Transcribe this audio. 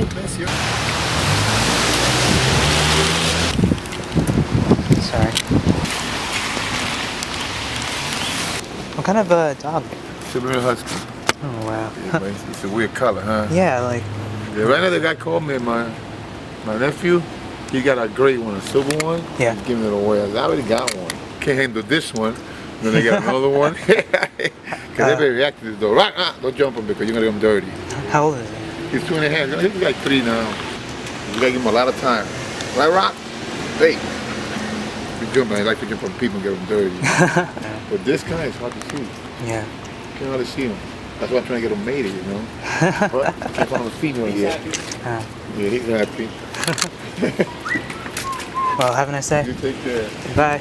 bless you. Sorry. What kind of dog? Siberian Husky. Oh wow. Yeah, man, it's a weird color, huh? Yeah, like. Yeah, right now the guy called me, my nephew, he got a gray one, a silver one. Yeah. He's giving it away. I already got one. Can't handle this one. Then they got another one. Because everybody reacted to this though. Right, don't jump him because you're gonna get him dirty. How old is he? He's 2.5. He's like 3 now. You gotta give him a lot of time. Right, Rock? Hey. We jump, man. I like to jump on people and get them dirty. But this guy is hard to see. Yeah. Can't hardly see him. That's why I'm trying to get him mated, you know. But can't find a female yet. Yeah, he's happy. Well, have a nice day. You take care. Bye.